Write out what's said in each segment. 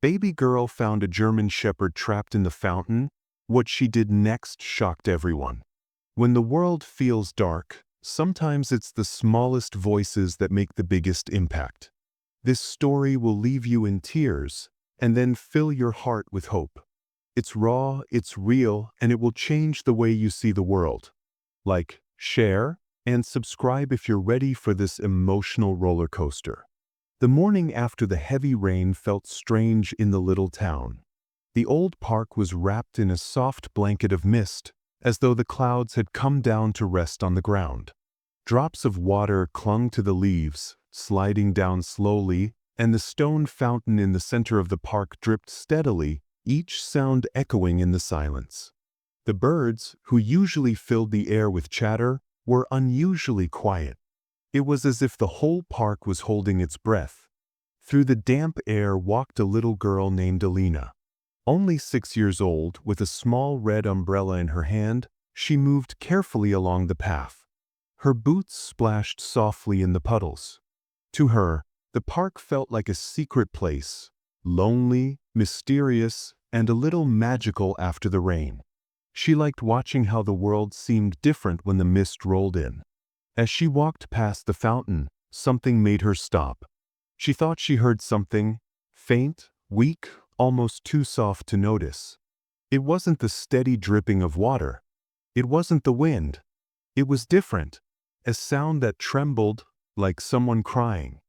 Baby girl found a German shepherd trapped in the fountain. What she did next shocked everyone. When the world feels dark, sometimes it's the smallest voices that make the biggest impact. This story will leave you in tears and then fill your heart with hope. It's raw, it's real, and it will change the way you see the world. Like, share, and subscribe if you're ready for this emotional roller coaster. The morning after the heavy rain felt strange in the little town. The old park was wrapped in a soft blanket of mist, as though the clouds had come down to rest on the ground. Drops of water clung to the leaves, sliding down slowly, and the stone fountain in the center of the park dripped steadily, each sound echoing in the silence. The birds, who usually filled the air with chatter, were unusually quiet. It was as if the whole park was holding its breath. Through the damp air walked a little girl named Alina. Only 6 years old, with a small red umbrella in her hand, she moved carefully along the path. Her boots splashed softly in the puddles. To her, the park felt like a secret place, lonely, mysterious, and a little magical after the rain. She liked watching how the world seemed different when the mist rolled in. As she walked past the fountain, something made her stop. She thought she heard something, faint, weak, almost too soft to notice. It wasn't the steady dripping of water. It wasn't the wind. It was different, a sound that trembled, like someone crying.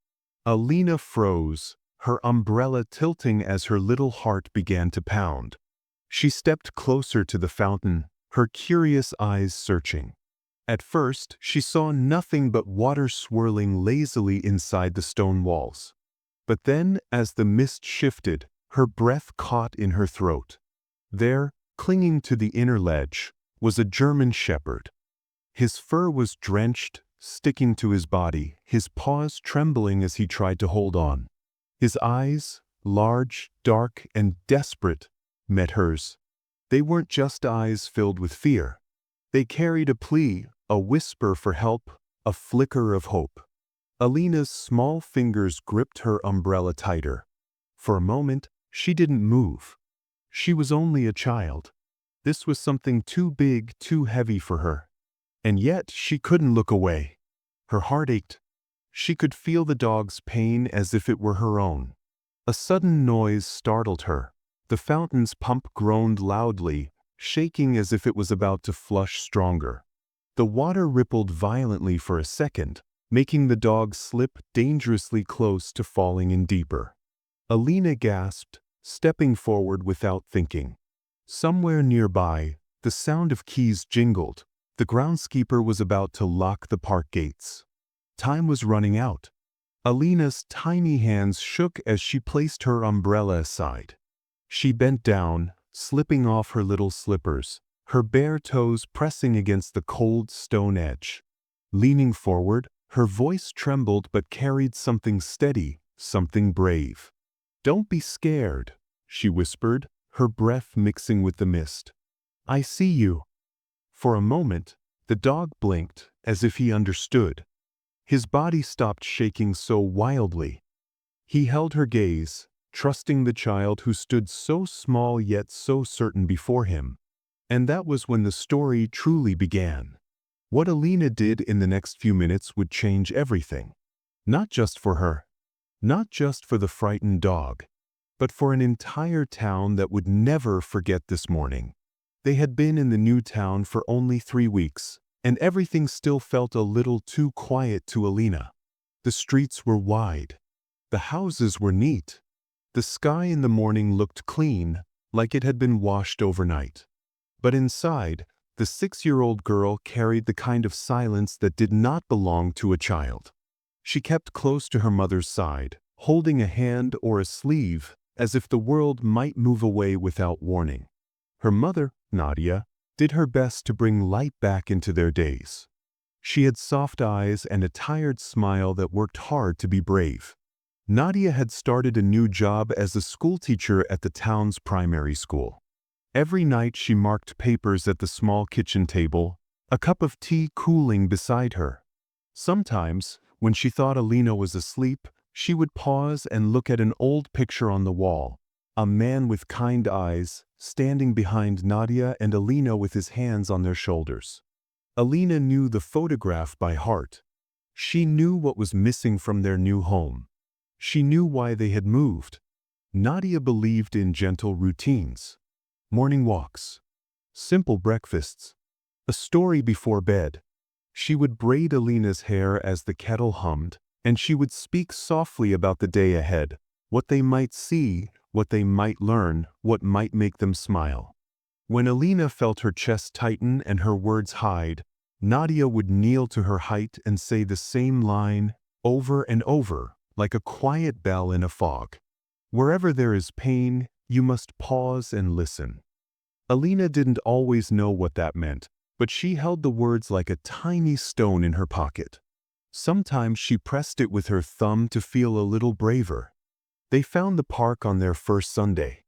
Alina froze, her umbrella tilting as her little heart began to pound. She stepped closer to the fountain, her curious eyes searching. At first, she saw nothing but water swirling lazily inside the stone walls. But then, as the mist shifted, her breath caught in her throat. There, clinging to the inner ledge, was a German shepherd. His fur was drenched, sticking to his body, his paws trembling as he tried to hold on. His eyes, large, dark, and desperate, met hers. They weren't just eyes filled with fear. They carried a plea, a whisper for help, a flicker of hope. Alina's small fingers gripped her umbrella tighter. For a moment, she didn't move. She was only a child. This was something too big, too heavy for her. And yet she couldn't look away. Her heart ached. She could feel the dog's pain as if it were her own. A sudden noise startled her. The fountain's pump groaned loudly, shaking as if it was about to flush stronger. The water rippled violently for a second, making the dog slip dangerously close to falling in deeper. Alina gasped, stepping forward without thinking. Somewhere nearby, the sound of keys jingled. The groundskeeper was about to lock the park gates. Time was running out. Alina's tiny hands shook as she placed her umbrella aside. She bent down, slipping off her little slippers, her bare toes pressing against the cold stone edge. Leaning forward, her voice trembled but carried something steady, something brave. "Don't be scared," she whispered, her breath mixing with the mist. "I see you." For a moment, the dog blinked, as if he understood. His body stopped shaking so wildly. He held her gaze, trusting the child who stood so small yet so certain before him. And that was when the story truly began. What Alina did in the next few minutes would change everything. Not just for her, not just for the frightened dog, but for an entire town that would never forget this morning. They had been in the new town for only 3 weeks, and everything still felt a little too quiet to Alina. The streets were wide. The houses were neat. The sky in the morning looked clean, like it had been washed overnight. But inside, the 6-year-old girl carried the kind of silence that did not belong to a child. She kept close to her mother's side, holding a hand or a sleeve, as if the world might move away without warning. Her mother, Nadia, did her best to bring light back into their days. She had soft eyes and a tired smile that worked hard to be brave. Nadia had started a new job as a schoolteacher at the town's primary school. Every night she marked papers at the small kitchen table, a cup of tea cooling beside her. Sometimes, when she thought Alina was asleep, she would pause and look at an old picture on the wall, a man with kind eyes, standing behind Nadia and Alina with his hands on their shoulders. Alina knew the photograph by heart. She knew what was missing from their new home. She knew why they had moved. Nadia believed in gentle routines. Morning walks. Simple breakfasts. A story before bed. She would braid Alina's hair as the kettle hummed, and she would speak softly about the day ahead, what they might see, what they might learn, what might make them smile. When Alina felt her chest tighten and her words hide, Nadia would kneel to her height and say the same line, over and over, like a quiet bell in a fog. Wherever there is pain, you must pause and listen. Alina didn't always know what that meant, but she held the words like a tiny stone in her pocket. Sometimes she pressed it with her thumb to feel a little braver. They found the park on their first Sunday.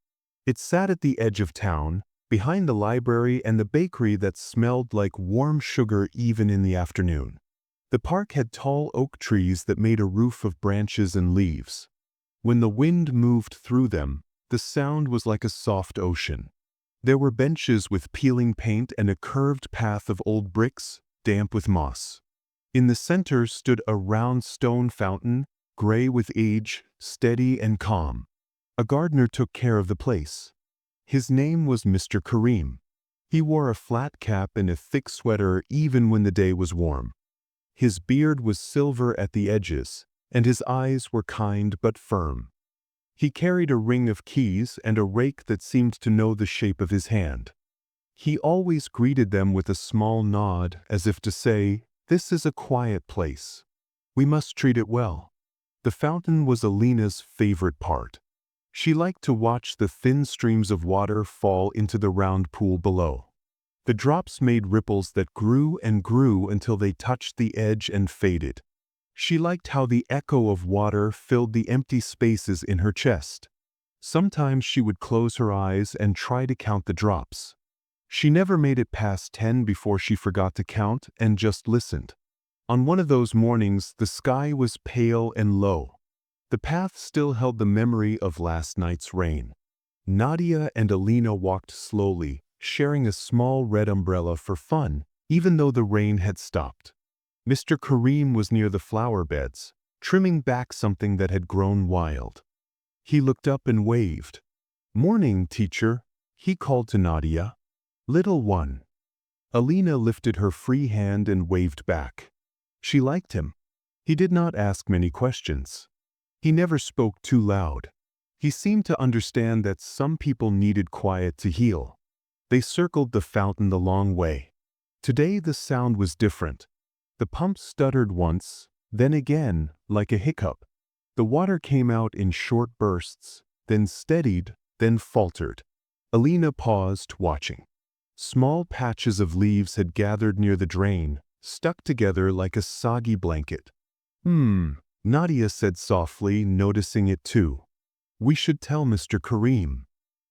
It sat at the edge of town, behind the library and the bakery that smelled like warm sugar even in the afternoon. The park had tall oak trees that made a roof of branches and leaves. When the wind moved through them, the sound was like a soft ocean. There were benches with peeling paint and a curved path of old bricks, damp with moss. In the center stood a round stone fountain, gray with age, steady and calm. A gardener took care of the place. His name was Mr. Karim. He wore a flat cap and a thick sweater even when the day was warm. His beard was silver at the edges, and his eyes were kind but firm. He carried a ring of keys and a rake that seemed to know the shape of his hand. He always greeted them with a small nod as if to say, "This is a quiet place. We must treat it well." The fountain was Alina's favorite part. She liked to watch the thin streams of water fall into the round pool below. The drops made ripples that grew and grew until they touched the edge and faded. She liked how the echo of water filled the empty spaces in her chest. Sometimes she would close her eyes and try to count the drops. She never made it past 10 before she forgot to count and just listened. On one of those mornings, the sky was pale and low. The path still held the memory of last night's rain. Nadia and Alina walked slowly, sharing a small red umbrella for fun, even though the rain had stopped. Mr. Karim was near the flower beds, trimming back something that had grown wild. He looked up and waved. "Morning, teacher," he called to Nadia. "Little one." Alina lifted her free hand and waved back. She liked him. He did not ask many questions. He never spoke too loud. He seemed to understand that some people needed quiet to heal. They circled the fountain the long way. Today the sound was different. The pump stuttered once, then again, like a hiccup. The water came out in short bursts, then steadied, then faltered. Alina paused, watching. Small patches of leaves had gathered near the drain, stuck together like a soggy blanket. Nadia said softly, noticing it too. "We should tell Mr. Karim."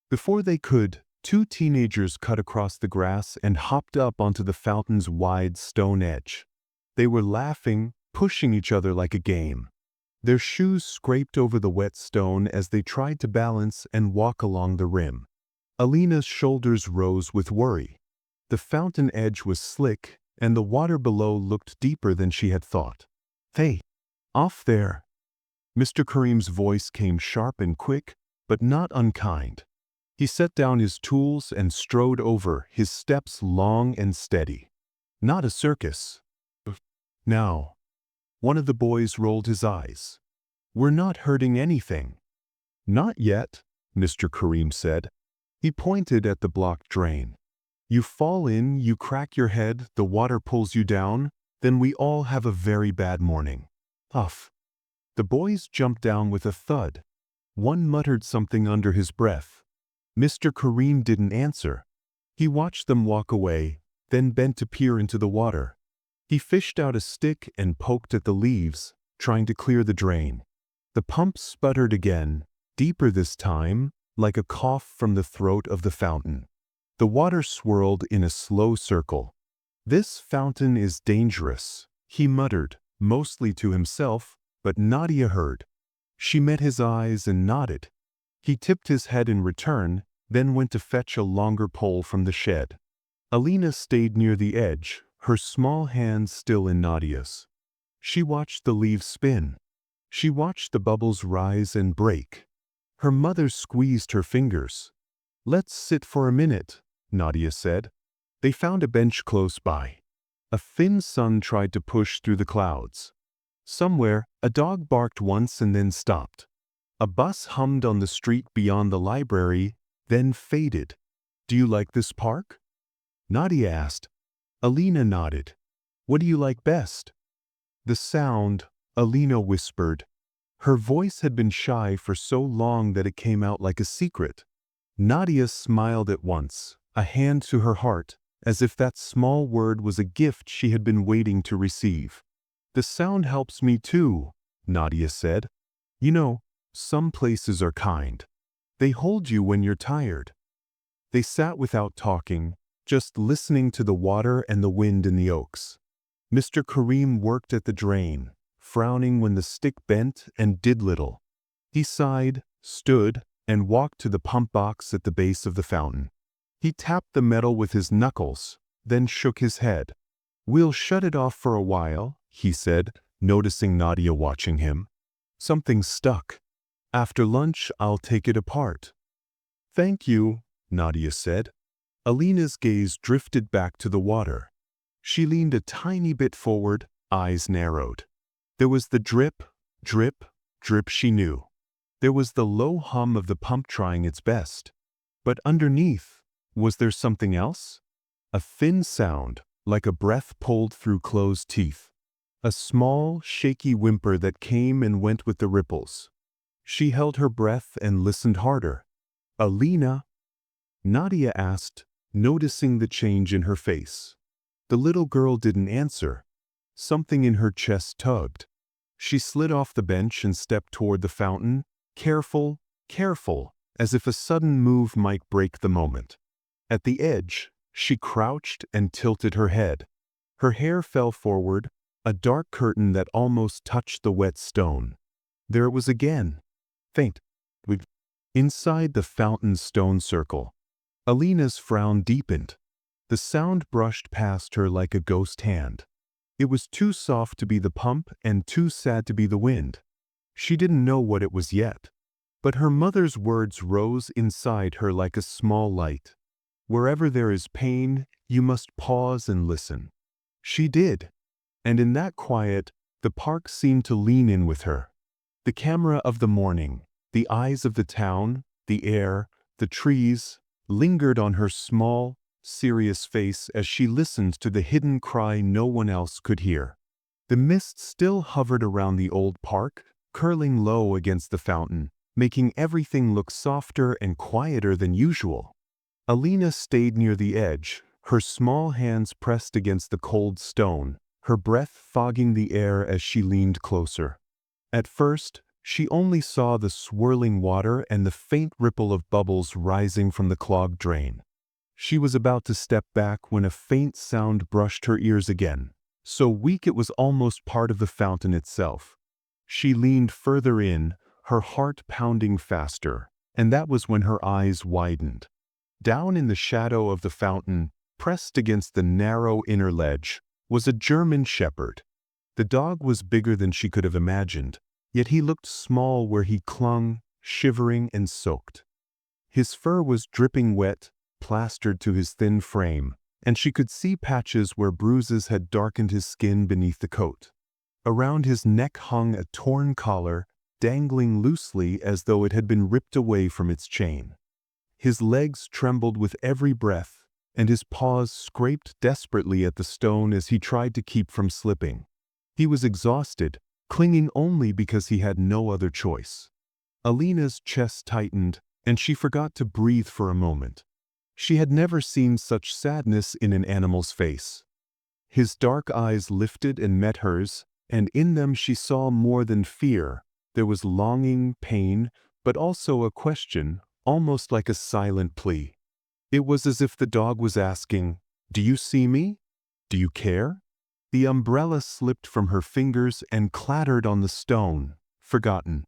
Before they could, two teenagers cut across the grass and hopped up onto the fountain's wide stone edge. They were laughing, pushing each other like a game. Their shoes scraped over the wet stone as they tried to balance and walk along the rim. Alina's shoulders rose with worry. The fountain edge was slick, and the water below looked deeper than she had thought. "Hey, off there!" Mr. Karim's voice came sharp and quick, but not unkind. He set down his tools and strode over, his steps long and steady. "Not a circus." "Now." One of the boys rolled his eyes. "We're not hurting anything." "Not yet," Mr. Karim said. He pointed at the blocked drain. "You fall in, you crack your head, the water pulls you down, then we all have a very bad morning." Huff. The boys jumped down with a thud. One muttered something under his breath. Mr. Karim didn't answer. He watched them walk away, then bent to peer into the water. He fished out a stick and poked at the leaves, trying to clear the drain. The pump sputtered again, deeper this time, like a cough from the throat of the fountain. The water swirled in a slow circle. "This fountain is dangerous," he muttered, mostly to himself, but Nadia heard. She met his eyes and nodded. He tipped his head in return, then went to fetch a longer pole from the shed. Alina stayed near the edge, her small hands still in Nadia's. She watched the leaves spin. She watched the bubbles rise and break. Her mother squeezed her fingers. "Let's sit for a minute," Nadia said. They found a bench close by. A thin sun tried to push through the clouds. Somewhere, a dog barked once and then stopped. A bus hummed on the street beyond the library, then faded. "Do you like this park?" Nadia asked. Alina nodded. "What do you like best?" "The sound," Alina whispered. Her voice had been shy for so long that it came out like a secret. Nadia smiled at once, a hand to her heart, as if that small word was a gift she had been waiting to receive. "The sound helps me too," Nadia said. "You know, some places are kind. They hold you when you're tired." They sat without talking, just listening to the water and the wind in the oaks. Mr. Karim worked at the drain, frowning when the stick bent and did little. He sighed, stood, and walked to the pump box at the base of the fountain. He tapped the metal with his knuckles, then shook his head. "We'll shut it off for a while," he said, noticing Nadia watching him. "Something stuck. After lunch, I'll take it apart." "Thank you," Nadia said. Alina's gaze drifted back to the water. She leaned a tiny bit forward, eyes narrowed. There was the drip, drip, drip she knew. There was the low hum of the pump trying its best. But underneath, was there something else? A thin sound, like a breath pulled through closed teeth. A small, shaky whimper that came and went with the ripples. She held her breath and listened harder. "Alina?" Nadia asked, noticing the change in her face. The little girl didn't answer. Something in her chest tugged. She slid off the bench and stepped toward the fountain, careful, careful, as if a sudden move might break the moment. At the edge, she crouched and tilted her head. Her hair fell forward, a dark curtain that almost touched the wet stone. There it was again. Faint. Inside the fountain's stone circle. Alina's frown deepened. The sound brushed past her like a ghost hand. It was too soft to be the pump and too sad to be the wind. She didn't know what it was yet. But her mother's words rose inside her like a small light. "Wherever there is pain, you must pause and listen." She did. And in that quiet, the park seemed to lean in with her. The camera of the morning, the eyes of the town, the air, the trees, lingered on her small, serious face as she listened to the hidden cry no one else could hear. The mist still hovered around the old park, curling low against the fountain, making everything look softer and quieter than usual. Alina stayed near the edge, her small hands pressed against the cold stone, her breath fogging the air as she leaned closer. At first, she only saw the swirling water and the faint ripple of bubbles rising from the clogged drain. She was about to step back when a faint sound brushed her ears again, so weak it was almost part of the fountain itself. She leaned further in, her heart pounding faster, and that was when her eyes widened. Down in the shadow of the fountain, pressed against the narrow inner ledge, was a German shepherd. The dog was bigger than she could have imagined, yet he looked small where he clung, shivering and soaked. His fur was dripping wet, plastered to his thin frame, and she could see patches where bruises had darkened his skin beneath the coat. Around his neck hung a torn collar, dangling loosely as though it had been ripped away from its chain. His legs trembled with every breath, and his paws scraped desperately at the stone as he tried to keep from slipping. He was exhausted, clinging only because he had no other choice. Alina's chest tightened, and she forgot to breathe for a moment. She had never seen such sadness in an animal's face. His dark eyes lifted and met hers, and in them she saw more than fear. There was longing, pain, but also a question, almost like a silent plea. It was as if the dog was asking, "Do you see me? Do you care?" The umbrella slipped from her fingers and clattered on the stone, forgotten.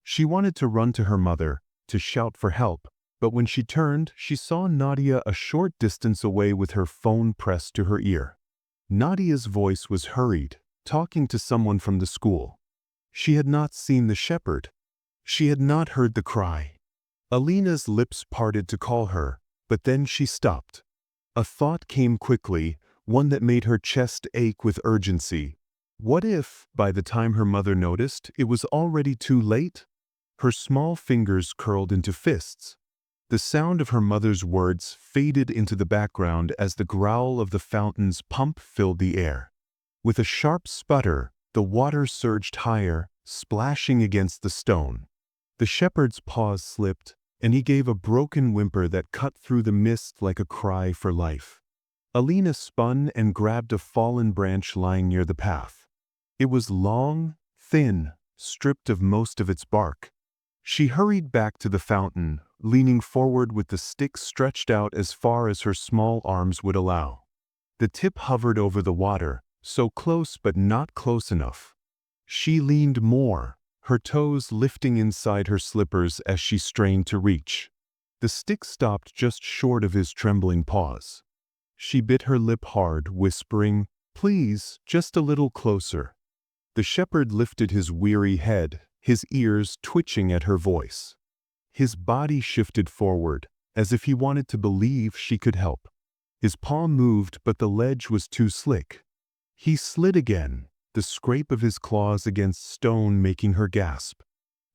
She wanted to run to her mother, to shout for help, but when she turned, she saw Nadia a short distance away with her phone pressed to her ear. Nadia's voice was hurried, talking to someone from the school. She had not seen the shepherd. She had not heard the cry. Alina's lips parted to call her, but then she stopped. A thought came quickly, one that made her chest ache with urgency. What if, by the time her mother noticed, it was already too late? Her small fingers curled into fists. The sound of her mother's words faded into the background as the growl of the fountain's pump filled the air. With a sharp sputter, the water surged higher, splashing against the stone. The shepherd's paws slipped, and he gave a broken whimper that cut through the mist like a cry for life. Alina spun and grabbed a fallen branch lying near the path. It was long, thin, stripped of most of its bark. She hurried back to the fountain, leaning forward with the stick stretched out as far as her small arms would allow. The tip hovered over the water, so close but not close enough. She leaned more, her toes lifting inside her slippers as she strained to reach. The stick stopped just short of his trembling paws. She bit her lip hard, whispering, "Please, just a little closer." The shepherd lifted his weary head, his ears twitching at her voice. His body shifted forward, as if he wanted to believe she could help. His paw moved, but the ledge was too slick. He slid again, the scrape of his claws against stone making her gasp.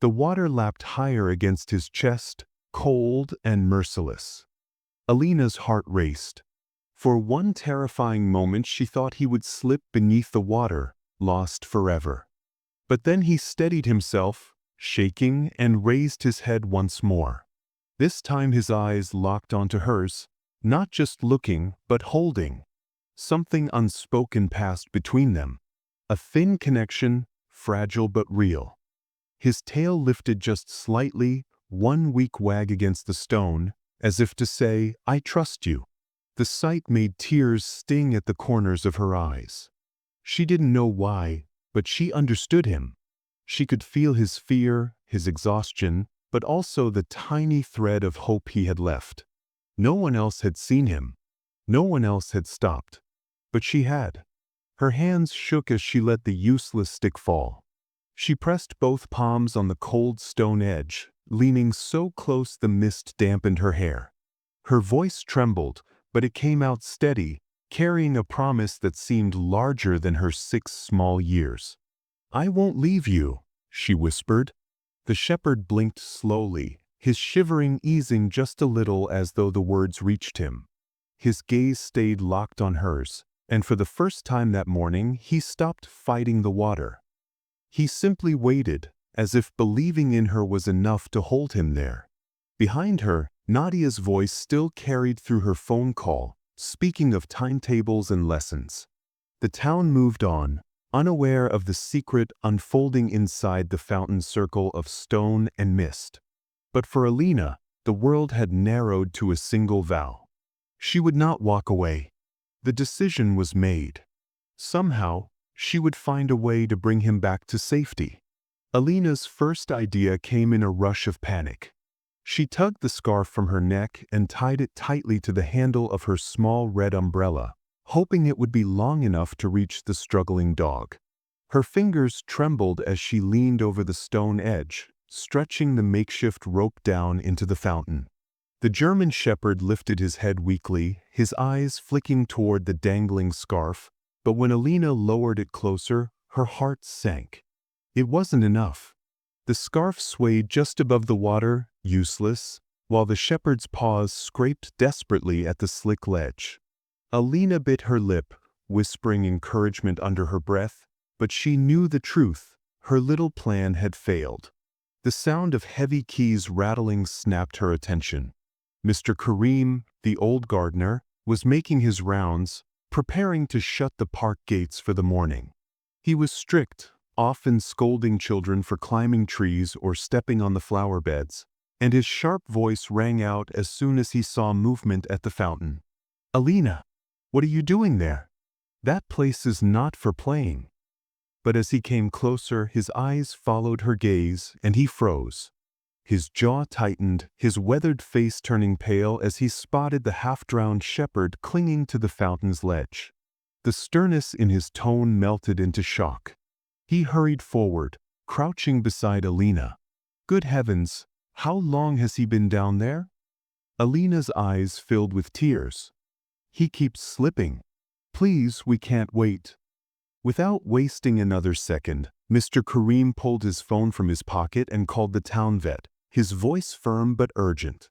The water lapped higher against his chest, cold and merciless. Alina's heart raced. For one terrifying moment she thought he would slip beneath the water, lost forever. But then he steadied himself, shaking, and raised his head once more. This time his eyes locked onto hers, not just looking, but holding. Something unspoken passed between them. A thin connection, fragile but real. His tail lifted just slightly, one weak wag against the stone, as if to say, "I trust you." The sight made tears sting at the corners of her eyes. She didn't know why, but she understood him. She could feel his fear, his exhaustion, but also the tiny thread of hope he had left. No one else had seen him. No one else had stopped. But she had. Her hands shook as she let the useless stick fall. She pressed both palms on the cold stone edge, leaning so close the mist dampened her hair. Her voice trembled, but it came out steady, carrying a promise that seemed larger than her 6 small years. "I won't leave you," she whispered. The shepherd blinked slowly, his shivering easing just a little as though the words reached him. His gaze stayed locked on hers, and for the first time that morning he stopped fighting the water. He simply waited, as if believing in her was enough to hold him there. Behind her, Nadia's voice still carried through her phone call, speaking of timetables and lessons. The town moved on, unaware of the secret unfolding inside the fountain circle of stone and mist. But for Alina, the world had narrowed to a single vow. She would not walk away. The decision was made. Somehow, she would find a way to bring him back to safety. Alina's first idea came in a rush of panic. She tugged the scarf from her neck and tied it tightly to the handle of her small red umbrella, hoping it would be long enough to reach the struggling dog. Her fingers trembled as she leaned over the stone edge, stretching the makeshift rope down into the fountain. The German shepherd lifted his head weakly, his eyes flicking toward the dangling scarf, but when Alina lowered it closer, her heart sank. It wasn't enough. The scarf swayed just above the water, useless, while the shepherd's paws scraped desperately at the slick ledge. Alina bit her lip, whispering encouragement under her breath, but she knew the truth. Her little plan had failed. The sound of heavy keys rattling snapped her attention. Mr. Karim, the old gardener, was making his rounds, preparing to shut the park gates for the morning. He was strict, often scolding children for climbing trees or stepping on the flower beds, and his sharp voice rang out as soon as he saw movement at the fountain. "Alina, what are you doing there? That place is not for playing." But as he came closer, his eyes followed her gaze, and he froze. His jaw tightened, his weathered face turning pale as he spotted the half-drowned shepherd clinging to the fountain's ledge. The sternness in his tone melted into shock. He hurried forward, crouching beside Alina. "Good heavens, how long has he been down there?" Alina's eyes filled with tears. "He keeps slipping. Please, we can't wait." Without wasting another second, Mr. Kareem pulled his phone from his pocket and called the town vet, his voice firm but urgent.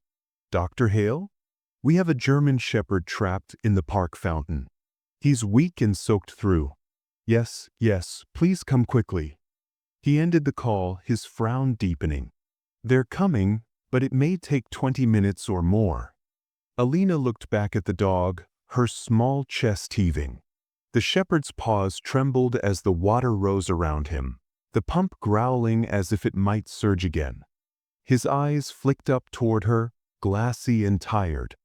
"Dr. Hale? We have a German shepherd trapped in the park fountain. He's weak and soaked through. Yes, please come quickly." He ended the call, his frown deepening. "They're coming, but it may take 20 minutes or more." Alina looked back at the dog, her small chest heaving. The shepherd's paws trembled as the water rose around him, the pump growling as if it might surge again. His eyes flicked up toward her, glassy and tired.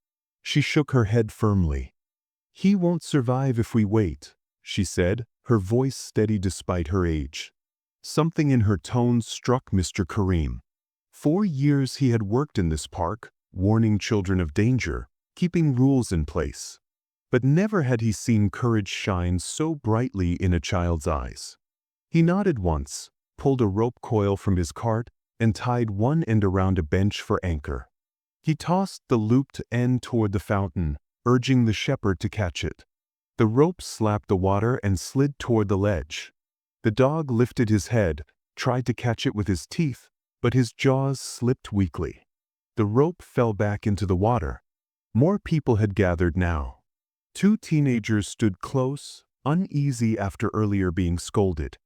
She shook her head firmly. "He won't survive if we wait," she said, her voice steady despite her age. Something in her tone struck Mr. Kareem. 4 years he had worked in this park, warning children of danger, keeping rules in place. But never had he seen courage shine so brightly in a child's eyes. He nodded once, pulled a rope coil from his cart, and tied one end around a bench for anchor. He tossed the looped end toward the fountain, urging the shepherd to catch it. The rope slapped the water and slid toward the ledge. The dog lifted his head, tried to catch it with his teeth, but his jaws slipped weakly. The rope fell back into the water. More people had gathered now. 2 teenagers stood close, uneasy after earlier being scolded.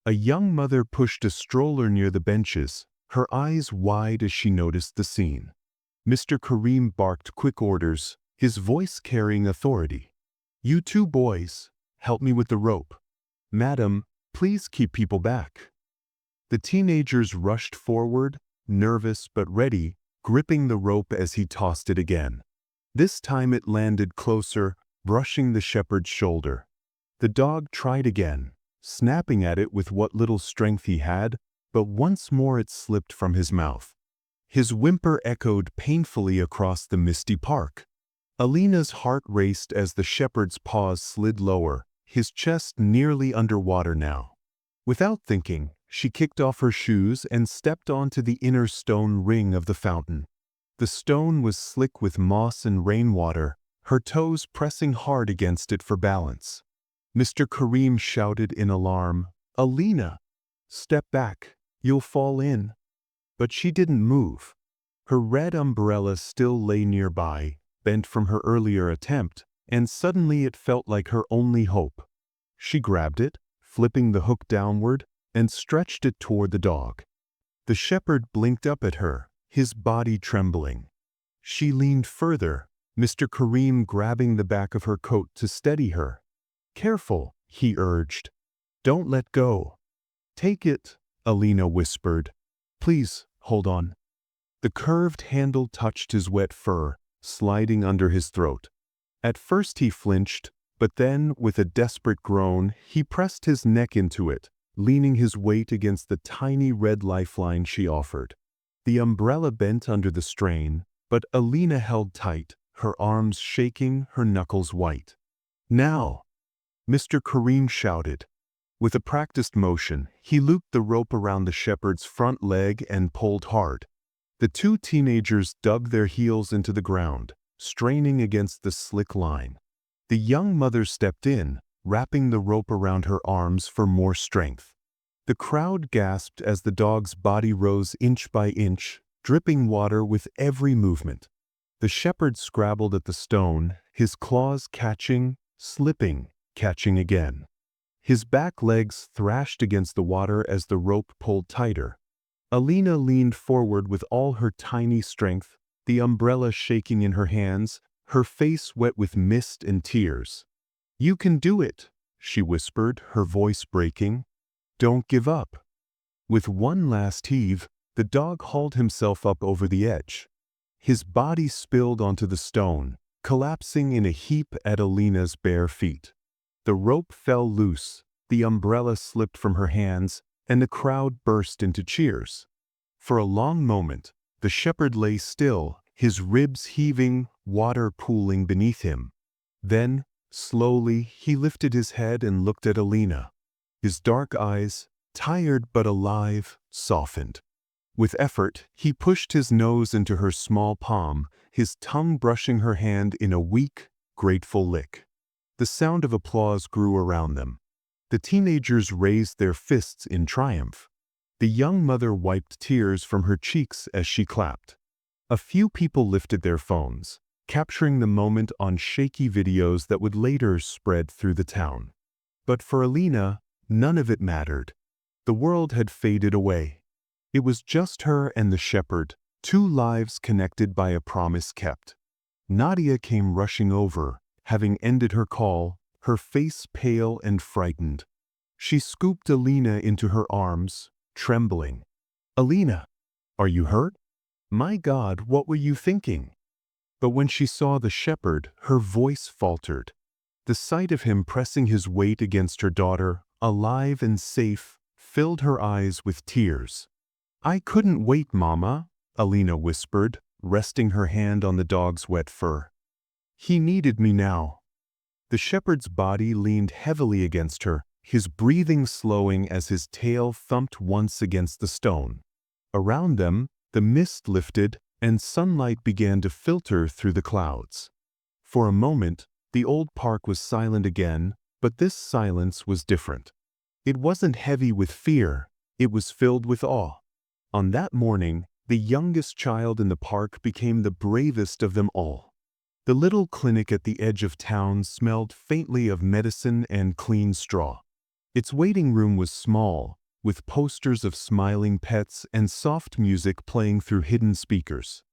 A young mother pushed a stroller near the benches, her eyes wide as she noticed the scene. Mr. Kareem barked quick orders, his voice carrying authority. "You 2 boys, help me with the rope. Madam, please keep people back." The teenagers rushed forward, nervous but ready, gripping the rope as he tossed it again. This time it landed closer, brushing the shepherd's shoulder. The dog tried again, snapping at it with what little strength he had, but once more it slipped from his mouth. His whimper echoed painfully across the misty park. Alina's heart raced as the shepherd's paws slid lower, his chest nearly underwater now. Without thinking, she kicked off her shoes and stepped onto the inner stone ring of the fountain. The stone was slick with moss and rainwater, her toes pressing hard against it for balance. Mr. Kareem shouted in alarm, "Alina, step back, you'll fall in." But she didn't move. Her red umbrella still lay nearby, bent from her earlier attempt, and suddenly it felt like her only hope. She grabbed it, flipping the hook downward, and stretched it toward the dog. The shepherd blinked up at her, his body trembling. She leaned further, Mr. Kareem grabbing the back of her coat to steady her. "Careful," he urged. "Don't let go." "Take it," Alina whispered. "Please, hold on." The curved handle touched his wet fur, sliding under his throat. At first he flinched, but then, with a desperate groan, he pressed his neck into it, leaning his weight against the tiny red lifeline she offered. The umbrella bent under the strain, but Alina held tight, her arms shaking, her knuckles white. "Now!" Mr. Kareem shouted. With a practiced motion, he looped the rope around the shepherd's front leg and pulled hard. The 2 teenagers dug their heels into the ground, straining against the slick line. The young mother stepped in, wrapping the rope around her arms for more strength. The crowd gasped as the dog's body rose inch by inch, dripping water with every movement. The shepherd scrabbled at the stone, his claws catching, slipping, catching again. His back legs thrashed against the water as the rope pulled tighter. Alina leaned forward with all her tiny strength, the umbrella shaking in her hands, her face wet with mist and tears. "You can do it," she whispered, her voice breaking. "Don't give up." With one last heave, the dog hauled himself up over the edge. His body spilled onto the stone, collapsing in a heap at Alina's bare feet. The rope fell loose, the umbrella slipped from her hands, and the crowd burst into cheers. For a long moment, the shepherd lay still, his ribs heaving, water pooling beneath him. Then, slowly, he lifted his head and looked at Alina. His dark eyes, tired but alive, softened. With effort, he pushed his nose into her small palm, his tongue brushing her hand in a weak, grateful lick. The sound of applause grew around them. The teenagers raised their fists in triumph. The young mother wiped tears from her cheeks as she clapped. A few people lifted their phones, capturing the moment on shaky videos that would later spread through the town. But for Alina, none of it mattered. The world had faded away. It was just her and the shepherd, two lives connected by a promise kept. Nadia came rushing over, having ended her call, her face pale and frightened. She scooped Alina into her arms, trembling. "Alina, are you hurt? My God, what were you thinking?" But when she saw the shepherd, her voice faltered. The sight of him pressing his weight against her daughter, alive and safe, filled her eyes with tears. "I couldn't wait, Mama," Alina whispered, resting her hand on the dog's wet fur. "He needed me now." The shepherd's body leaned heavily against her, his breathing slowing as his tail thumped once against the stone. Around them, the mist lifted and sunlight began to filter through the clouds. For a moment, the old park was silent again, but this silence was different. It wasn't heavy with fear, it was filled with awe. On that morning, the youngest child in the park became the bravest of them all. The little clinic at the edge of town smelled faintly of medicine and clean straw. Its waiting room was small, with posters of smiling pets and soft music playing through hidden speakers.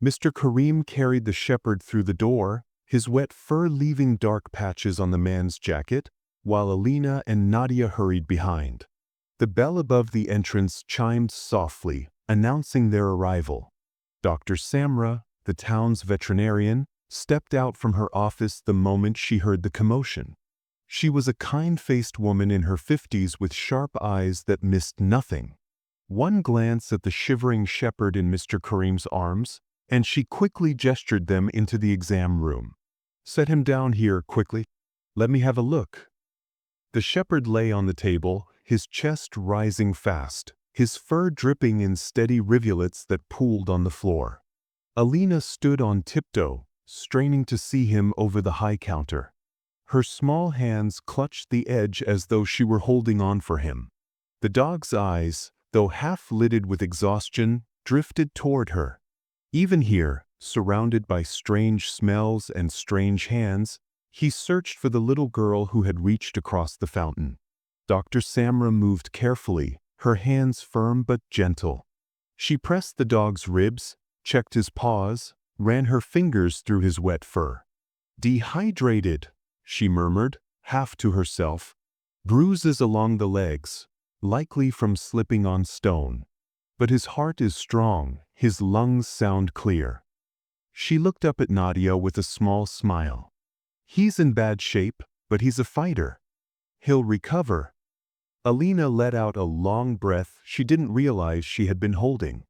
Mr. Karim carried the shepherd through the door, his wet fur leaving dark patches on the man's jacket, while Alina and Nadia hurried behind. The bell above the entrance chimed softly, announcing their arrival. Dr. Samra, the town's veterinarian, stepped out from her office the moment she heard the commotion. She was a kind-faced woman in her 50s with sharp eyes that missed nothing. One glance at the shivering shepherd in Mr. Karim's arms, and she quickly gestured them into the exam room. "Set him down here, quickly. Let me have a look." The shepherd lay on the table, his chest rising fast, his fur dripping in steady rivulets that pooled on the floor. Alina stood on tiptoe, straining to see him over the high counter. Her small hands clutched the edge as though she were holding on for him. The dog's eyes, though half-lidded with exhaustion, drifted toward her. Even here, surrounded by strange smells and strange hands, he searched for the little girl who had reached across the fountain. Dr. Samra moved carefully, her hands firm but gentle. She pressed the dog's ribs, checked his paws, ran her fingers through his wet fur. "Dehydrated," she murmured, half to herself. "Bruises along the legs, likely from slipping on stone. But his heart is strong, his lungs sound clear." She looked up at Nadia with a small smile. "He's in bad shape, but he's a fighter. He'll recover." Alina let out a long breath she didn't realize she had been holding.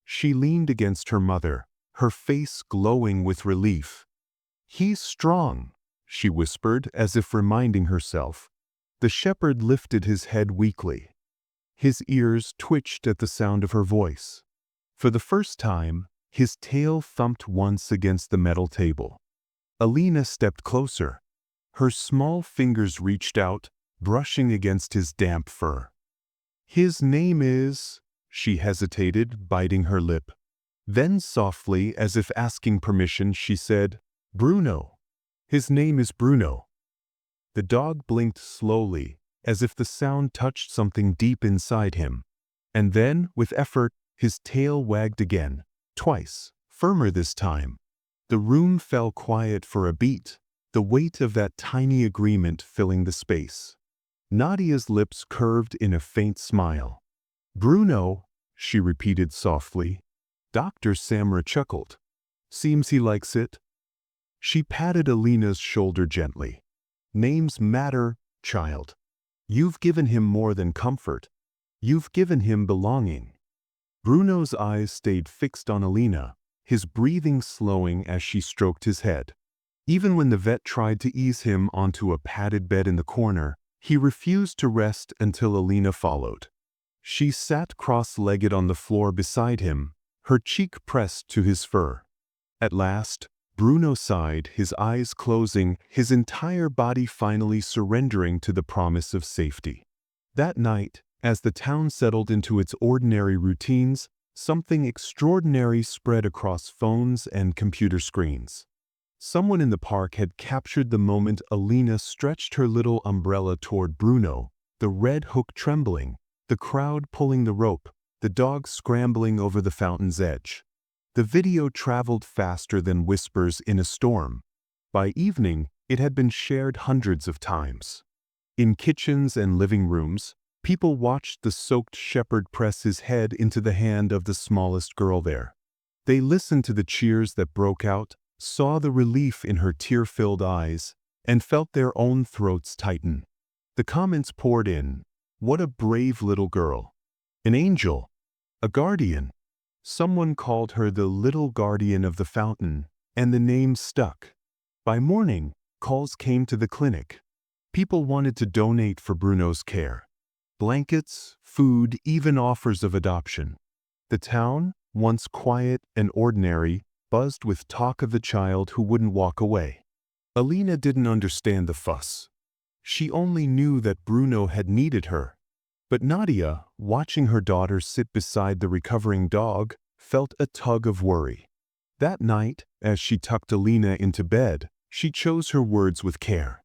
She leaned against her mother, her face glowing with relief. "He's strong," she whispered as if reminding herself. The shepherd lifted his head weakly. His ears twitched at the sound of her voice. For the first time, his tail thumped once against the metal table. Alina stepped closer. Her small fingers reached out, brushing against his damp fur. "His name is—" she hesitated, biting her lip. Then softly, as if asking permission, she said, "Bruno. His name is Bruno." The dog blinked slowly, as if the sound touched something deep inside him. And then, with effort, his tail wagged again, twice, firmer this time. The room fell quiet for a beat, the weight of that tiny agreement filling the space. Nadia's lips curved in a faint smile. "Bruno," she repeated softly. Dr. Samra chuckled. "Seems he likes it." She patted Alina's shoulder gently. "Names matter, child. You've given him more than comfort. You've given him belonging." Bruno's eyes stayed fixed on Alina, his breathing slowing as she stroked his head. Even when the vet tried to ease him onto a padded bed in the corner, he refused to rest until Alina followed. She sat cross-legged on the floor beside him, her cheek pressed to his fur. At last, Bruno sighed, his eyes closing, his entire body finally surrendering to the promise of safety. That night, as the town settled into its ordinary routines, something extraordinary spread across phones and computer screens. Someone in the park had captured the moment Alina stretched her little umbrella toward Bruno, the red hook trembling, the crowd pulling the rope, the dog scrambling over the fountain's edge. The video traveled faster than whispers in a storm. By evening, it had been shared hundreds of times. In kitchens and living rooms, people watched the soaked shepherd press his head into the hand of the smallest girl there. They listened to the cheers that broke out, saw the relief in her tear-filled eyes, and felt their own throats tighten. The comments poured in. What a brave little girl. An angel. A guardian. Someone called her the little guardian of the fountain, and the name stuck. By morning, calls came to the clinic. People wanted to donate for Bruno's care. Blankets, food, even offers of adoption. The town, once quiet and ordinary, buzzed with talk of the child who wouldn't walk away. Alina didn't understand the fuss. She only knew that Bruno had needed her. But Nadia, watching her daughter sit beside the recovering dog, felt a tug of worry. That night, as she tucked Alina into bed, she chose her words with care.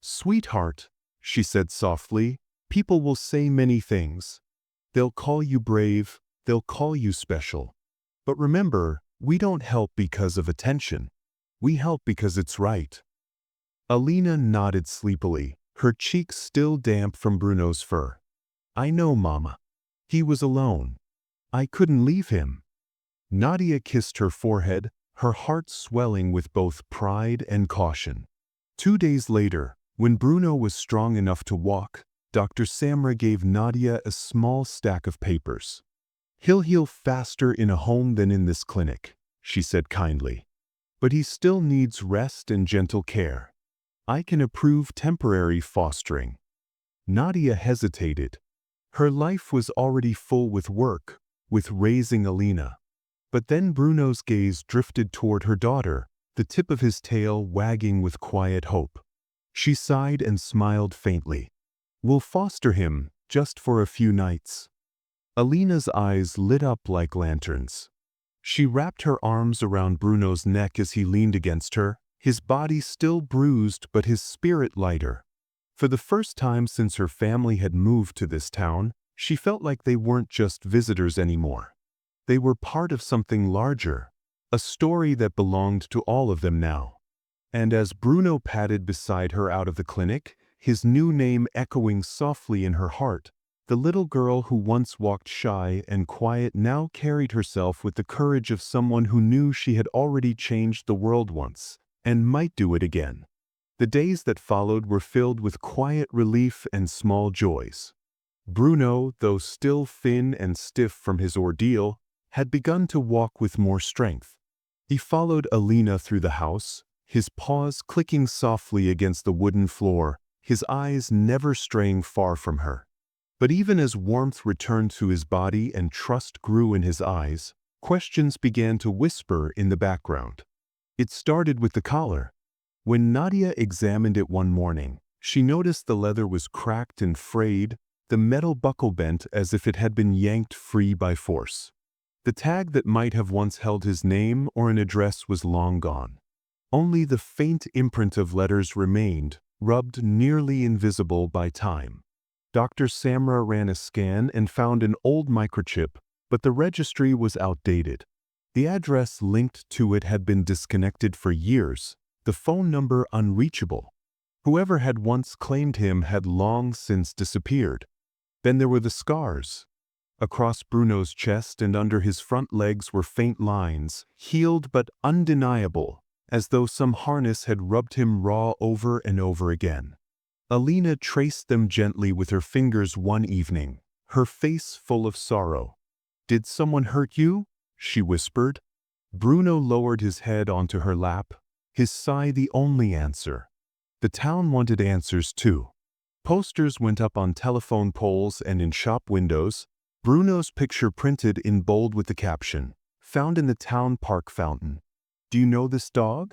"Sweetheart," she said softly, "people will say many things. They'll call you brave, they'll call you special. But remember, we don't help because of attention. We help because it's right." Alina nodded sleepily, her cheeks still damp from Bruno's fur. "I know, Mama. He was alone. I couldn't leave him." Nadia kissed her forehead, her heart swelling with both pride and caution. 2 days later, when Bruno was strong enough to walk, Dr. Samra gave Nadia a small stack of papers. "He'll heal faster in a home than in this clinic," she said kindly. "But he still needs rest and gentle care. I can approve temporary fostering." Nadia hesitated. Her life was already full with work, with raising Alina. But then Bruno's gaze drifted toward her daughter, the tip of his tail wagging with quiet hope. She sighed and smiled faintly. "We'll foster him, just for a few nights." Alina's eyes lit up like lanterns. She wrapped her arms around Bruno's neck as he leaned against her, his body still bruised but his spirit lighter. For the first time since her family had moved to this town, she felt like they weren't just visitors anymore. They were part of something larger, a story that belonged to all of them now. And as Bruno padded beside her out of the clinic, his new name echoing softly in her heart, the little girl who once walked shy and quiet now carried herself with the courage of someone who knew she had already changed the world once, and might do it again. The days that followed were filled with quiet relief and small joys. Bruno, though still thin and stiff from his ordeal, had begun to walk with more strength. He followed Alina through the house, his paws clicking softly against the wooden floor, his eyes never straying far from her. But even as warmth returned to his body and trust grew in his eyes, questions began to whisper in the background. It started with the collar. When Nadia examined it one morning, she noticed the leather was cracked and frayed, the metal buckle bent as if it had been yanked free by force. The tag that might have once held his name or an address was long gone. Only the faint imprint of letters remained, rubbed nearly invisible by time. Dr. Samra ran a scan and found an old microchip, but the registry was outdated. The address linked to it had been disconnected for years, the phone number unreachable. Whoever had once claimed him had long since disappeared. Then there were the scars. Across Bruno's chest and under his front legs were faint lines, healed but undeniable, as though some harness had rubbed him raw over and over again. Alina traced them gently with her fingers one evening, her face full of sorrow. "Did someone hurt you?" she whispered. Bruno lowered his head onto her lap, his sigh the only answer. The town wanted answers too. Posters went up on telephone poles and in shop windows, Bruno's picture printed in bold with the caption, "Found in the town park fountain. Do you know this dog?"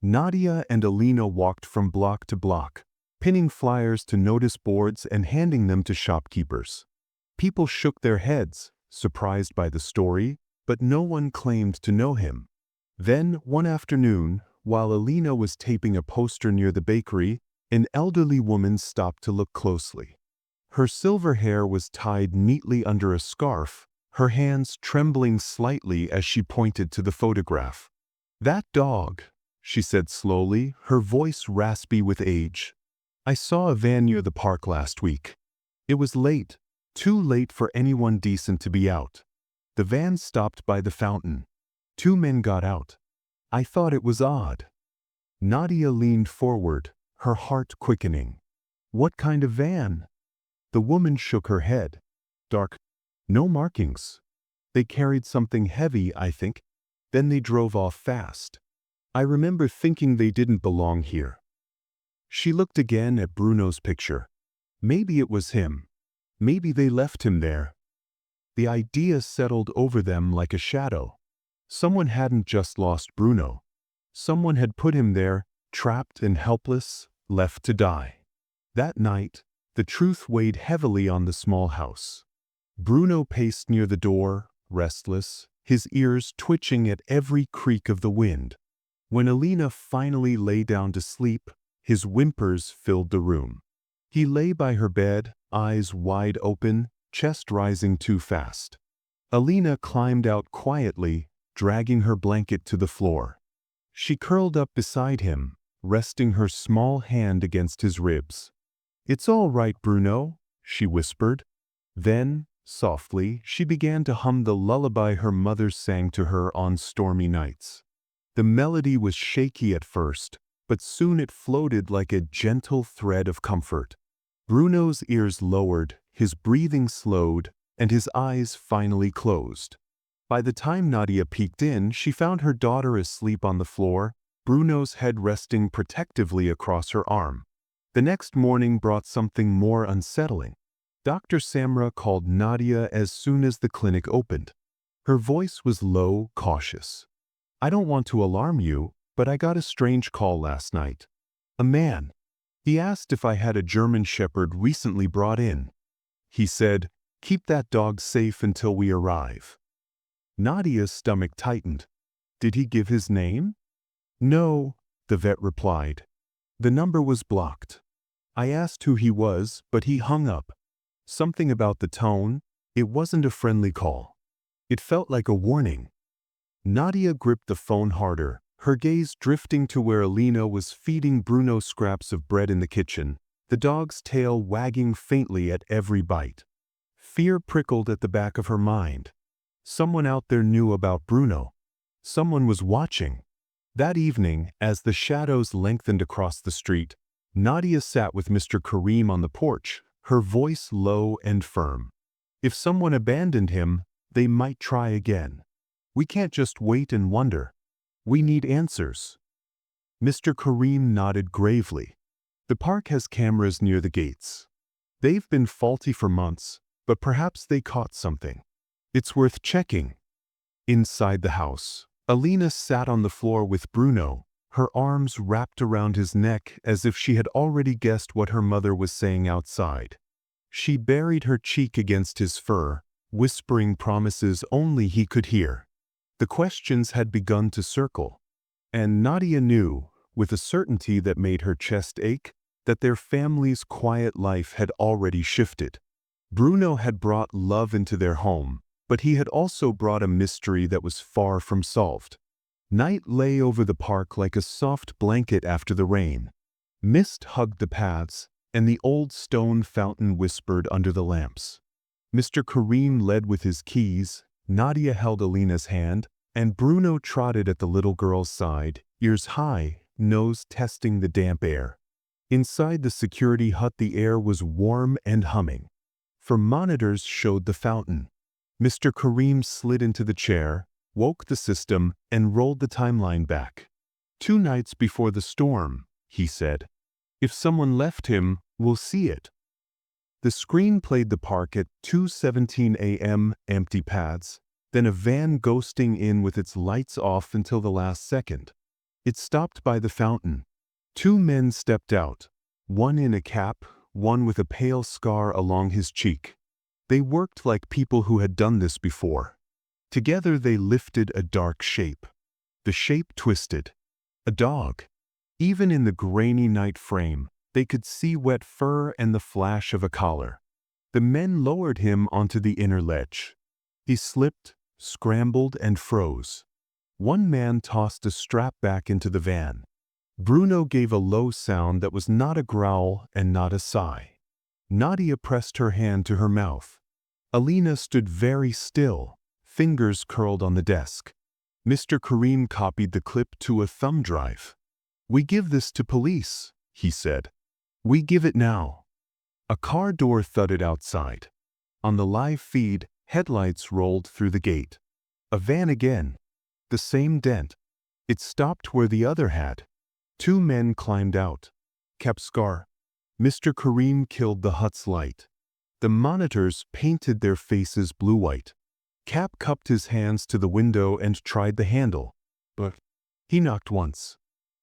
Nadia and Alina walked from block to block, pinning flyers to notice boards and handing them to shopkeepers. People shook their heads, surprised by the story, but no one claimed to know him. Then, one afternoon, while Alina was taping a poster near the bakery, an elderly woman stopped to look closely. Her silver hair was tied neatly under a scarf, her hands trembling slightly as she pointed to the photograph. "That dog," she said slowly, her voice raspy with age. "I saw a van near the park last week. It was late, too late for anyone decent to be out. The van stopped by the fountain. 2 men got out. I thought it was odd." Nadia leaned forward, her heart quickening. "What kind of van?" The woman shook her head. "Dark. No markings. They carried something heavy, I think. Then they drove off fast. I remember thinking they didn't belong here." She looked again at Bruno's picture. Maybe it was him. Maybe they left him there. The idea settled over them like a shadow. Someone hadn't just lost Bruno. Someone had put him there, trapped and helpless, left to die. That night, the truth weighed heavily on the small house. Bruno paced near the door, restless, his ears twitching at every creak of the wind. When Alina finally lay down to sleep, his whimpers filled the room. He lay by her bed, eyes wide open, chest rising too fast. Alina climbed out quietly, dragging her blanket to the floor. She curled up beside him, resting her small hand against his ribs. "It's all right, Bruno," she whispered. Then, softly, she began to hum the lullaby her mother sang to her on stormy nights. The melody was shaky at first, but soon it floated like a gentle thread of comfort. Bruno's ears lowered, his breathing slowed, and his eyes finally closed. By the time Nadia peeked in, she found her daughter asleep on the floor, Bruno's head resting protectively across her arm. The next morning brought something more unsettling. Dr. Samra called Nadia as soon as the clinic opened. Her voice was low, cautious. "I don't want to alarm you, but I got a strange call last night. A man. He asked if I had a German Shepherd recently brought in. He said, 'Keep that dog safe until we arrive.'" Nadia's stomach tightened. "Did he give his name?" "No," the vet replied. "The number was blocked. I asked who he was, but he hung up. Something about the tone, it wasn't a friendly call. It felt like a warning." Nadia gripped the phone harder, her gaze drifting to where Alina was feeding Bruno scraps of bread in the kitchen, the dog's tail wagging faintly at every bite. Fear prickled at the back of her mind. Someone out there knew about Bruno. Someone was watching. That evening, as the shadows lengthened across the street, Nadia sat with Mr. Karim on the porch, her voice low and firm. If someone abandoned him, they might try again. We can't just wait and wonder. We need answers. Mr. Karim nodded gravely. "The park has cameras near the gates. They've been faulty for months, but perhaps they caught something. It's worth checking." Inside the house, Alina sat on the floor with Bruno, her arms wrapped around his neck as if she had already guessed what her mother was saying outside. She buried her cheek against his fur, whispering promises only he could hear. The questions had begun to circle, and Nadia knew, with a certainty that made her chest ache, that their family's quiet life had already shifted. Bruno had brought love into their home, but he had also brought a mystery that was far from solved. Night lay over the park like a soft blanket after the rain. Mist hugged the paths, and the old stone fountain whispered under the lamps. Mr. Karim led with his keys, Nadia held Alina's hand, and Bruno trotted at the little girl's side, ears high, nose testing the damp air. Inside the security hut the air was warm and humming. For monitors showed the fountain. Mr. Kareem slid into the chair, woke the system, and rolled the timeline back. 2 nights before the storm, he said. If someone left him, we'll see it. The screen played the park at 2:17 a.m., empty paths, then a van ghosting in with its lights off until the last second. It stopped by the fountain. 2 men stepped out, one in a cap, one with a pale scar along his cheek. They worked like people who had done this before. Together they lifted a dark shape. The shape twisted. A dog. Even in the grainy night frame, they could see wet fur and the flash of a collar. The men lowered him onto the inner ledge. He slipped, scrambled, and froze. One man tossed a strap back into the van. Bruno gave a low sound that was not a growl and not a sigh. Nadia pressed her hand to her mouth. Alina stood very still, fingers curled on the desk. Mr. Kareem copied the clip to a thumb drive. "We give this to police," he said. "We give it now." A car door thudded outside. On the live feed, headlights rolled through the gate. A van again. The same dent. It stopped where the other had. 2 men climbed out. Capscar. Mr. Kareem killed the hut's light. The monitors painted their faces blue-white. Cap cupped his hands to the window and tried the handle. But he knocked once.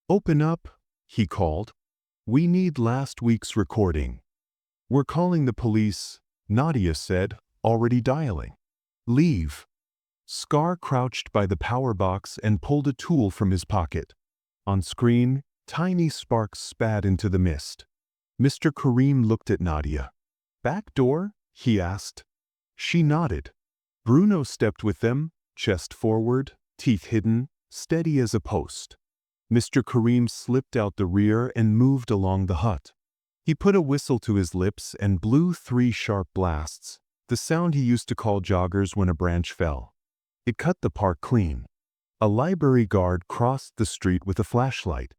"Open up," he called. "We need last week's recording." "We're calling the police," Nadia said, already dialing. "Leave." Scar crouched by the power box and pulled a tool from his pocket. On screen, tiny sparks spat into the mist. Mr. Kareem looked at Nadia. "Back door?" he asked. She nodded. Bruno stepped with them, chest forward, teeth hidden, steady as a post. Mr. Kareem slipped out the rear and moved along the hut. He put a whistle to his lips and blew 3 sharp blasts, the sound he used to call joggers when a branch fell. It cut the park clean. A library guard crossed the street with a flashlight.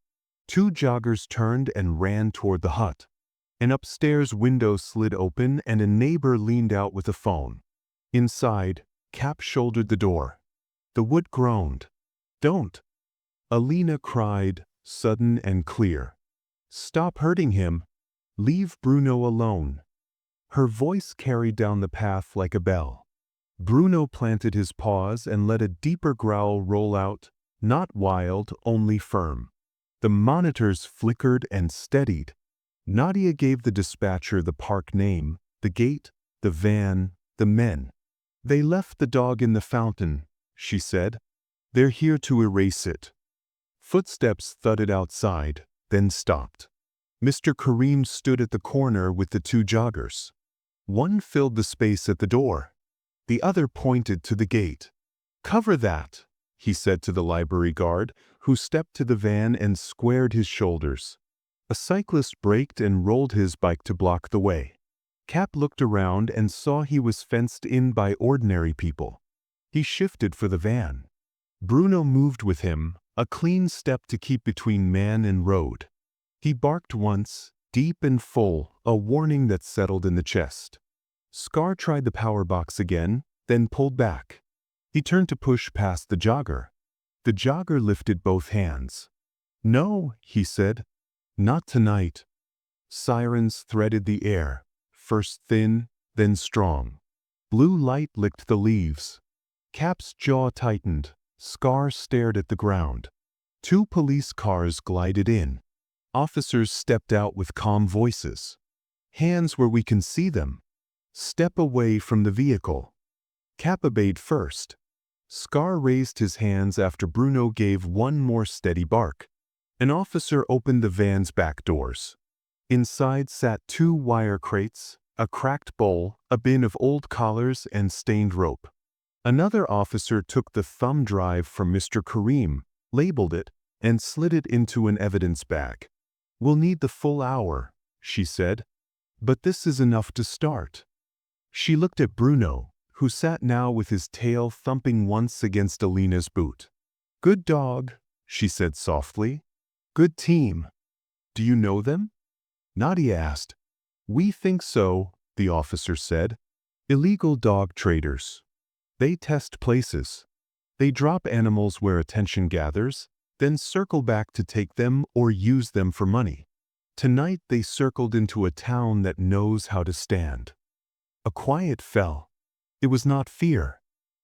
2 joggers turned and ran toward the hut. An upstairs window slid open and a neighbor leaned out with a phone. Inside, Cap shouldered the door. The wood groaned. "Don't!" Alina cried, sudden and clear. "Stop hurting him. Leave Bruno alone." Her voice carried down the path like a bell. Bruno planted his paws and let a deeper growl roll out, not wild, only firm. The monitors flickered and steadied. Nadia gave the dispatcher the park name, the gate, the van, the men. "They left the dog in the fountain," she said. "They're here to erase it." Footsteps thudded outside, then stopped. Mr. Kareem stood at the corner with the 2 joggers. One filled the space at the door. The other pointed to the gate. "Cover that," he said to the library guard, who stepped to the van and squared his shoulders. A cyclist braked and rolled his bike to block the way. Cap looked around and saw he was fenced in by ordinary people. He shifted for the van. Bruno moved with him, a clean step to keep between man and road. He barked once, deep and full, a warning that settled in the chest. Scar tried the power box again, then pulled back. He turned to push past the jogger. The jogger lifted both hands. "No," he said. "Not tonight." Sirens threaded the air. First thin, then strong. Blue light licked the leaves. Cap's jaw tightened. Scar stared at the ground. 2 police cars glided in. Officers stepped out with calm voices. "Hands where we can see them. Step away from the vehicle." Cap obeyed first. Scar raised his hands after Bruno gave one more steady bark. An officer opened the van's back doors. Inside sat 2 wire crates, a cracked bowl, a bin of old collars and stained rope. Another officer took the thumb drive from Mr. Kareem, labeled it, and slid it into an evidence bag. "We'll need the full hour," she said. "But this is enough to start." She looked at Bruno, who sat now with his tail thumping once against Alina's boot. "Good dog," she said softly. "Good team. Do you know them?" Nadia asked. "We think so," the officer said. "Illegal dog traders." They test places. They drop animals where attention gathers, then circle back to take them or use them for money. Tonight they circled into a town that knows how to stand. A quiet fell. It was not fear.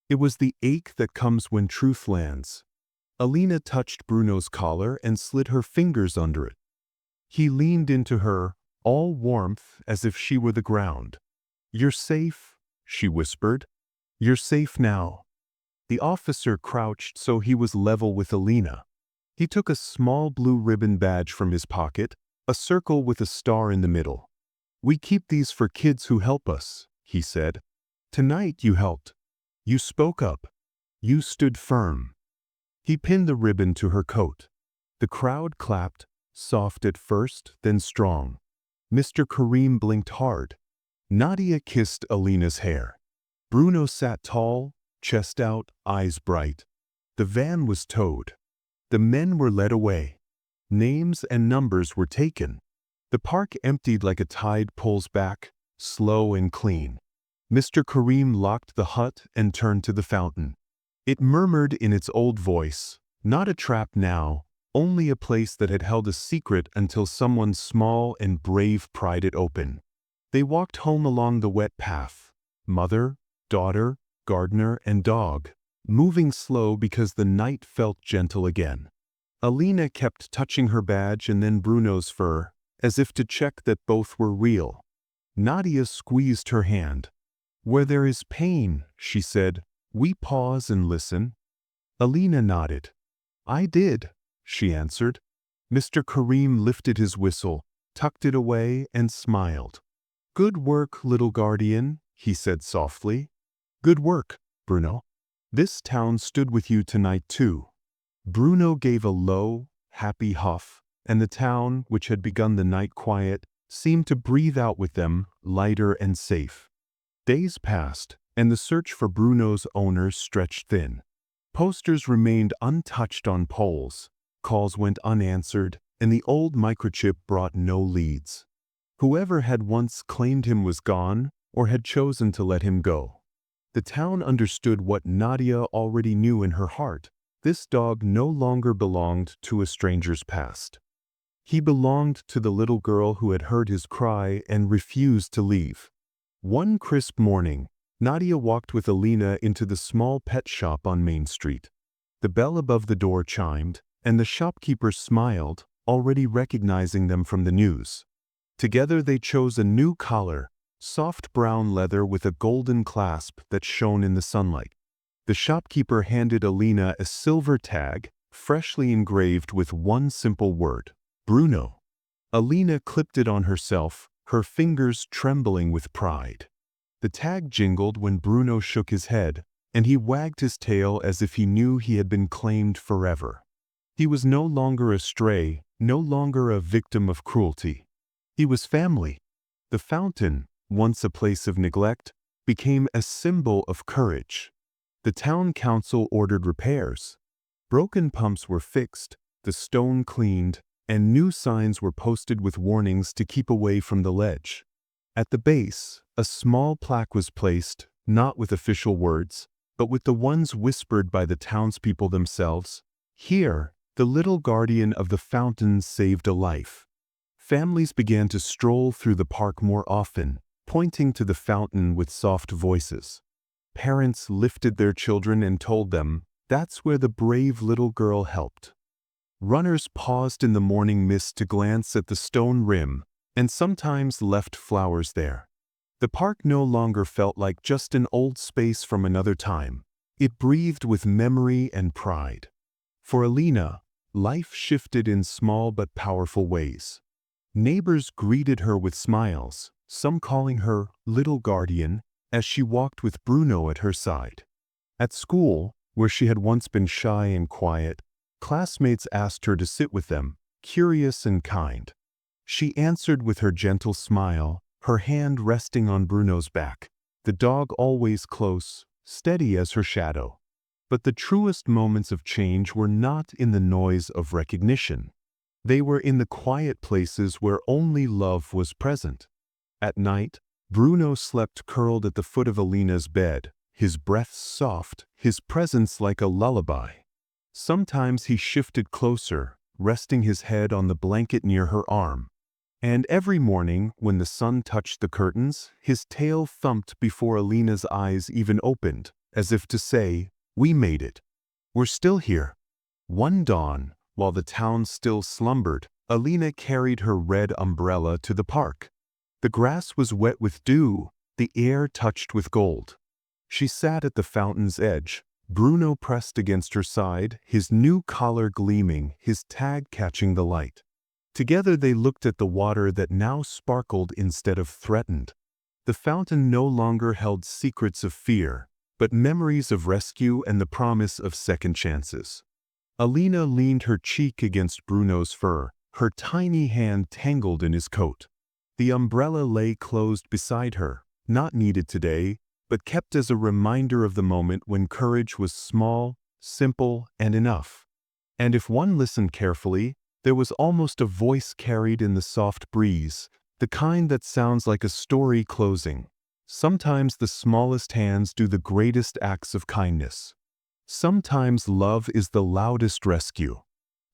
It was the ache that comes when truth lands. Alina touched Bruno's collar and slid her fingers under it. He leaned into her, all warmth as if she were the ground. "You're safe," she whispered. "You're safe now." The officer crouched so he was level with Alina. He took a small blue ribbon badge from his pocket, a circle with a star in the middle. "We keep these for kids who help us," he said. "Tonight you helped. You spoke up. You stood firm." He pinned the ribbon to her coat. The crowd clapped, soft at first, then strong. Mr. Karim blinked hard. Nadia kissed Alina's hair. Bruno sat tall, chest out, eyes bright. The van was towed. The men were led away. Names and numbers were taken. The park emptied like a tide pulls back, slow and clean. Mr. Karim locked the hut and turned to the fountain. It murmured in its old voice, not a trap now, only a place that had held a secret until someone small and brave pried it open. They walked home along the wet path, mother, daughter, gardener, and dog, moving slow because the night felt gentle again. Alina kept touching her badge and then Bruno's fur, as if to check that both were real. Nadia squeezed her hand. "Where there is pain," she said, "we pause and listen." Alina nodded. "I did," she answered. Mr. Karim lifted his whistle, tucked it away, and smiled. "Good work, little guardian," he said softly. "Good work, Bruno. This town stood with you tonight too." Bruno gave a low, happy huff, and the town, which had begun the night quiet, seemed to breathe out with them, lighter and safe. Days passed, and the search for Bruno's owners stretched thin. Posters remained untouched on poles, calls went unanswered, and the old microchip brought no leads. Whoever had once claimed him was gone, or had chosen to let him go. The town understood what Nadia already knew in her heart. This dog no longer belonged to a stranger's past. He belonged to the little girl who had heard his cry and refused to leave. One crisp morning, Nadia walked with Alina into the small pet shop on Main Street. The bell above the door chimed, and the shopkeeper smiled, already recognizing them from the news. Together they chose a new collar, soft brown leather with a golden clasp that shone in the sunlight. The shopkeeper handed Alina a silver tag, freshly engraved with one simple word: Bruno. Alina clipped it on herself, her fingers trembling with pride. The tag jingled when Bruno shook his head, and he wagged his tail as if he knew he had been claimed forever. He was no longer a stray, no longer a victim of cruelty. He was family. The fountain, once a place of neglect, became a symbol of courage. The town council ordered repairs. Broken pumps were fixed, the stone cleaned, and new signs were posted with warnings to keep away from the ledge. At the base, a small plaque was placed, not with official words, but with the ones whispered by the townspeople themselves. Here, the little guardian of the fountain saved a life. Families began to stroll through the park more often, pointing to the fountain with soft voices. Parents lifted their children and told them, "That's where the brave little girl helped." Runners paused in the morning mist to glance at the stone rim, and sometimes left flowers there. The park no longer felt like just an old space from another time. It breathed with memory and pride. For Alina, life shifted in small but powerful ways. Neighbors greeted her with smiles, some calling her "little guardian," as she walked with Bruno at her side. At school, where she had once been shy and quiet, classmates asked her to sit with them, curious and kind. She answered with her gentle smile, her hand resting on Bruno's back, the dog always close, steady as her shadow. But the truest moments of change were not in the noise of recognition. They were in the quiet places where only love was present. At night, Bruno slept curled at the foot of Alina's bed, his breath soft, his presence like a lullaby. Sometimes he shifted closer, resting his head on the blanket near her arm. And every morning, when the sun touched the curtains, his tail thumped before Alina's eyes even opened, as if to say, "We made it. We're still here." One dawn, while the town still slumbered, Alina carried her red umbrella to the park. The grass was wet with dew, the air touched with gold. She sat at the fountain's edge, Bruno pressed against her side, his new collar gleaming, his tag catching the light. Together they looked at the water that now sparkled instead of threatened. The fountain no longer held secrets of fear, but memories of rescue and the promise of second chances. Alina leaned her cheek against Bruno's fur, her tiny hand tangled in his coat. The umbrella lay closed beside her, not needed today, but kept as a reminder of the moment when courage was small, simple, and enough. And if one listened carefully, there was almost a voice carried in the soft breeze, the kind that sounds like a story closing. Sometimes the smallest hands do the greatest acts of kindness. Sometimes love is the loudest rescue.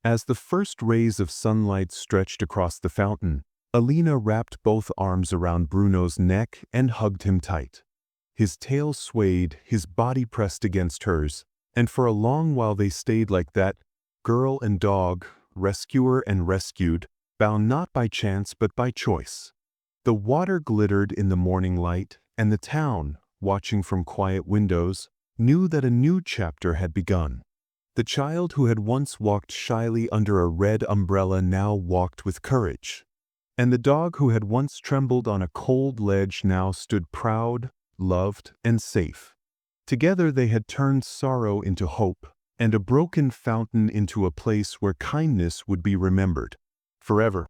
As the first rays of sunlight stretched across the fountain, Alina wrapped both arms around Bruno's neck and hugged him tight. His tail swayed, his body pressed against hers, and for a long while they stayed like that, girl and dog, rescuer and rescued, bound not by chance but by choice. The water glittered in the morning light, and the town, watching from quiet windows, knew that a new chapter had begun. The child who had once walked shyly under a red umbrella now walked with courage. And the dog who had once trembled on a cold ledge now stood proud, loved, and safe. Together they had turned sorrow into hope, and a broken fountain into a place where kindness would be remembered forever.